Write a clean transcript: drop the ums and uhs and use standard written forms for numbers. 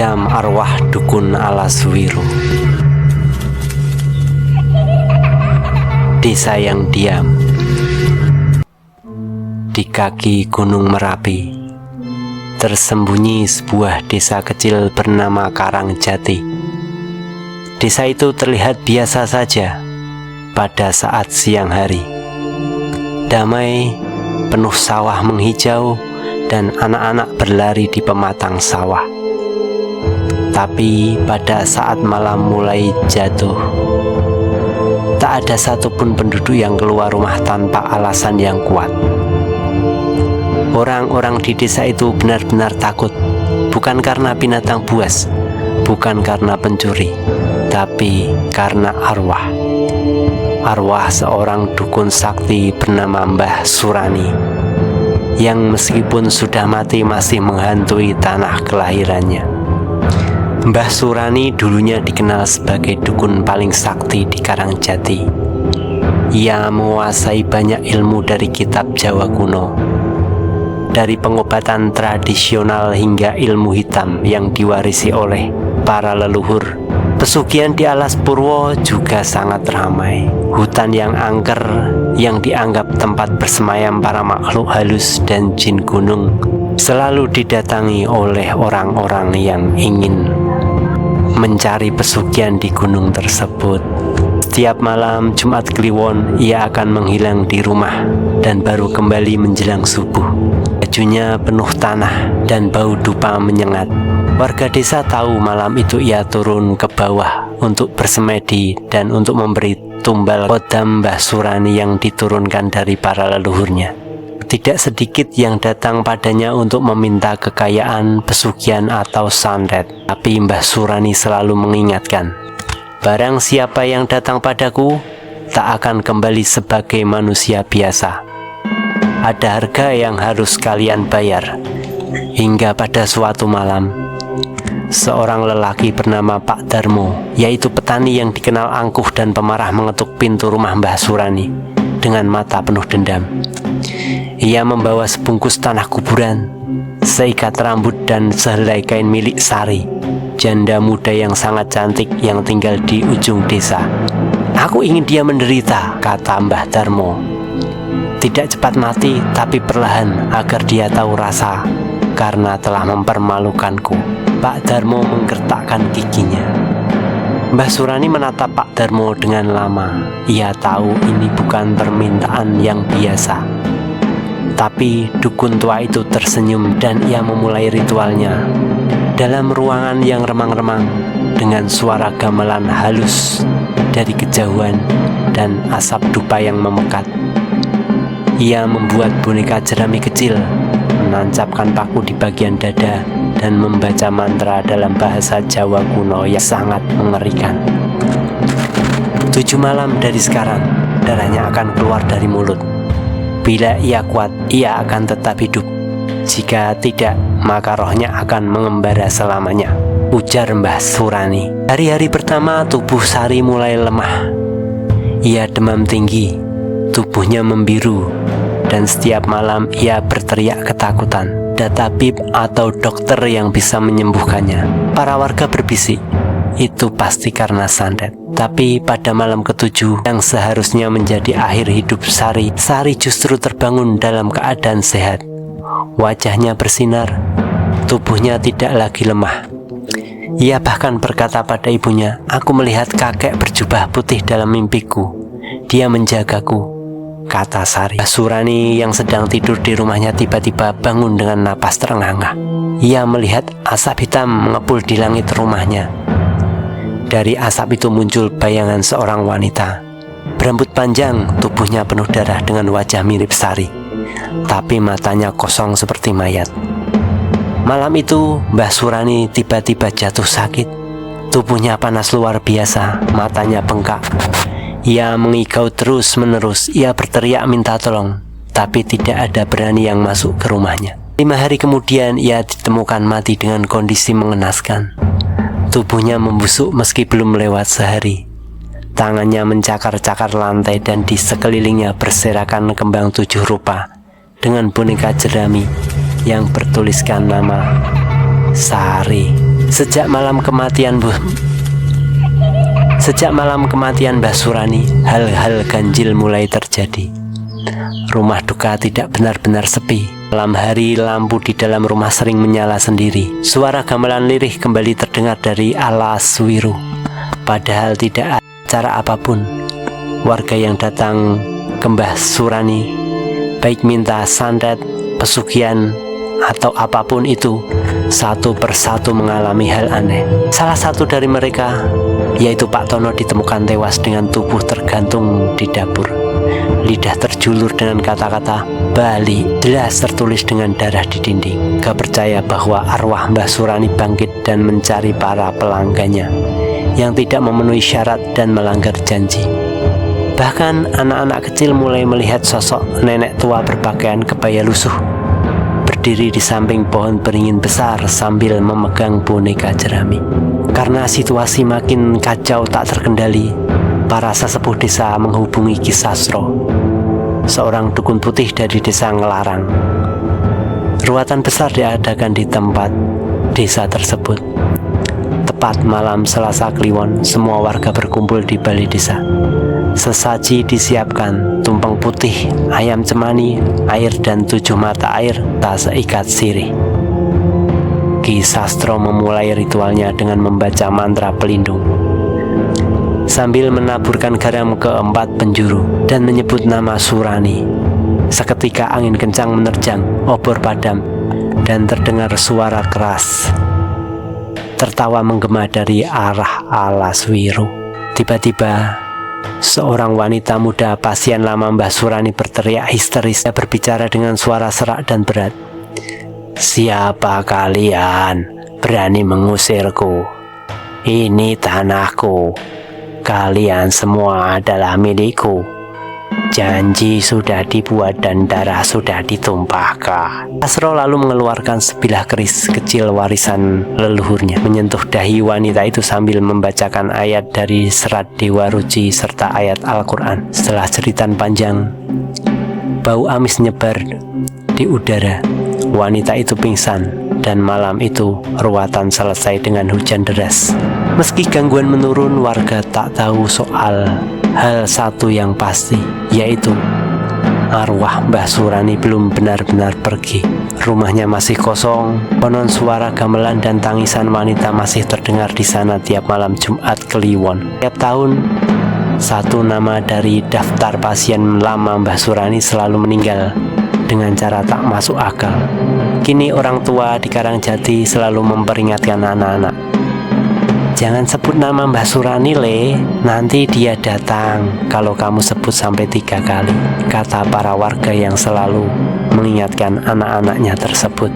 dendam arwah dukun Alaswiru. Desa yang diam di kaki Gunung Merapi, tersembunyi sebuah desa kecil bernama Karangjati. Desa itu terlihat biasa saja pada saat siang hari. Damai, penuh sawah menghijau, dan anak-anak berlari di pematang sawah. Tapi pada saat malam mulai jatuh, tak ada satupun penduduk yang keluar rumah tanpa alasan yang kuat. Orang-orang di desa itu benar-benar takut, bukan karena binatang buas, bukan karena pencuri, tapi karena arwah. Arwah seorang dukun sakti bernama Mbah Surani, yang meskipun sudah mati masih menghantui tanah kelahirannya. Mbah Surani dulunya dikenal sebagai dukun paling sakti di Karangjati. Ia menguasai banyak ilmu dari kitab Jawa kuno, dari pengobatan tradisional hingga ilmu hitam yang diwarisi oleh para leluhur. Pesugihan di Alas Purwo juga sangat ramai. Hutan yang angker yang dianggap tempat bersemayam para makhluk halus dan jin gunung selalu didatangi oleh orang-orang yang ingin mencari pesugihan di gunung tersebut. Setiap malam Jumat Kliwon ia akan menghilang di rumah dan baru kembali menjelang subuh. Bajunya penuh tanah dan bau dupa menyengat. Warga desa tahu malam itu ia turun ke bawah untuk bersemedi dan untuk memberi tumbal kodam Mbah Surani yang diturunkan dari para leluhurnya. Tidak sedikit yang datang padanya untuk meminta kekayaan, pesugihan atau santet. Tapi Mbah Surani selalu mengingatkan, barang siapa yang datang padaku tak akan kembali sebagai manusia biasa. Ada harga yang harus kalian bayar. Hingga pada suatu malam, seorang lelaki bernama Pak Darmo, yaitu petani yang dikenal angkuh dan pemarah, mengetuk pintu rumah Mbah Surani dengan mata penuh dendam. Ia membawa sebungkus tanah kuburan, seikat rambut dan sehelai kain milik Sari, janda muda yang sangat cantik yang tinggal di ujung desa. Aku ingin dia menderita, kata Mbah Darmo. Tidak cepat mati, tapi perlahan agar dia tahu rasa, karena telah mempermalukanku. Pak Darmo menggertakkan giginya. Mbah Surani menatap Pak Darmo dengan lama. Ia tahu ini bukan permintaan yang biasa. Tapi dukun tua itu tersenyum dan ia memulai ritualnya. Dalam ruangan yang remang-remang, dengan suara gamelan halus dari kejauhan dan asap dupa yang memekat, ia membuat boneka jerami kecil, menancapkan paku di bagian dada, dan membaca mantra dalam bahasa Jawa kuno yang sangat mengerikan. 7 malam dari sekarang, darahnya akan keluar dari mulut. Bila ia kuat, ia akan tetap hidup. Jika tidak, maka rohnya akan mengembara selamanya, ujar Mbah Surani. Hari-hari pertama tubuh Sari mulai lemah. Ia demam tinggi, tubuhnya membiru, dan setiap malam ia berteriak ketakutan. Ada tabib atau dokter yang bisa menyembuhkannya. Para warga berbisik, itu pasti karena santet. Tapi pada malam ke-7 yang seharusnya menjadi akhir hidup Sari, Sari justru terbangun dalam keadaan sehat. Wajahnya bersinar, tubuhnya tidak lagi lemah. Ia bahkan berkata pada ibunya, "Aku melihat kakek berjubah putih dalam mimpiku. Dia menjagaku," kata Sari. Mbah Surani yang sedang tidur di rumahnya tiba-tiba bangun dengan napas terengah-engah. Ia melihat asap hitam mengepul di langit rumahnya. Dari asap itu muncul bayangan seorang wanita, berambut panjang, tubuhnya penuh darah dengan wajah mirip Sari, tapi matanya kosong seperti mayat. Malam itu Mbah Surani tiba-tiba jatuh sakit. Tubuhnya panas luar biasa, matanya bengkak. Ia mengigau terus-menerus. Ia berteriak minta tolong, tapi tidak ada berani yang masuk ke rumahnya. 5 hari kemudian ia ditemukan mati dengan kondisi mengenaskan. Tubuhnya membusuk meski belum lewat sehari. Tangannya mencakar-cakar lantai dan di sekelilingnya berserakan kembang 7 rupa dengan boneka jerami yang bertuliskan nama Sari. Sejak malam kematian Mbah Surani, hal-hal ganjil mulai terjadi. Rumah duka tidak benar-benar sepi. Malam hari lampu di dalam rumah sering menyala sendiri. Suara gamelan lirih kembali terdengar dari Alaswiru. Padahal tidak ada cara apapun. Warga yang datang ke Mbah Surani, baik minta santet, pesugihan, atau apapun itu, satu persatu mengalami hal aneh. Salah satu dari mereka, yaitu Pak Tono, ditemukan tewas dengan tubuh tergantung di dapur. Lidah terjulur dengan kata-kata Bali, jelas tertulis dengan darah di dinding. Gak percaya bahwa arwah Mbah Surani bangkit dan mencari para pelanggannya yang tidak memenuhi syarat dan melanggar janji. Bahkan anak-anak kecil mulai melihat sosok nenek tua berpakaian kebaya lusuh berdiri di samping pohon beringin besar sambil memegang boneka jerami. Karena situasi makin kacau tak terkendali, para sesepuh desa menghubungi Ki Sastro, seorang dukun putih dari desa Ngelarang. Ruatan besar diadakan di tempat desa tersebut. Tepat malam Selasa Kliwon, semua warga berkumpul di balai desa. Sesaji disiapkan, tumpeng putih, ayam cemani, air dan 7 mata air tak seikat sirih. Ki Sastro memulai ritualnya dengan membaca mantra pelindung sambil menaburkan garam ke 4 penjuru dan menyebut nama Surani. Seketika angin kencang menerjang, obor padam, dan terdengar suara keras tertawa menggema dari arah Alaswiru. Tiba-tiba seorang wanita muda pasien lama Mbah Surani berteriak histeris. Dia berbicara dengan suara serak dan berat. "Siapa kalian berani mengusirku? Ini tanahku. Kalian semua adalah milikku. Janji sudah dibuat dan darah sudah ditumpahkan." Sastro lalu mengeluarkan sebilah keris kecil warisan leluhurnya, menyentuh dahi wanita itu sambil membacakan ayat dari serat Dewa Ruci serta ayat Al-Quran. Setelah jeritan panjang, bau amis nyebar di udara. Wanita itu pingsan, dan malam itu ruatan selesai dengan hujan deras. Meski gangguan menurun, warga tak tahu soal hal satu yang pasti, yaitu arwah Mbah Surani belum benar-benar pergi. Rumahnya masih kosong. Konon suara gamelan dan tangisan wanita masih terdengar di sana tiap malam Jumat Kliwon. Tiap tahun, satu nama dari daftar pasien lama Mbah Surani selalu meninggal dengan cara tak masuk akal. Kini orang tua di Karangjati selalu memperingatkan anak-anak, "Jangan sebut nama Mbah Surani, Le. Nanti dia datang kalau kamu sebut sampai 3 kali," kata para warga yang selalu mengingatkan anak-anaknya tersebut.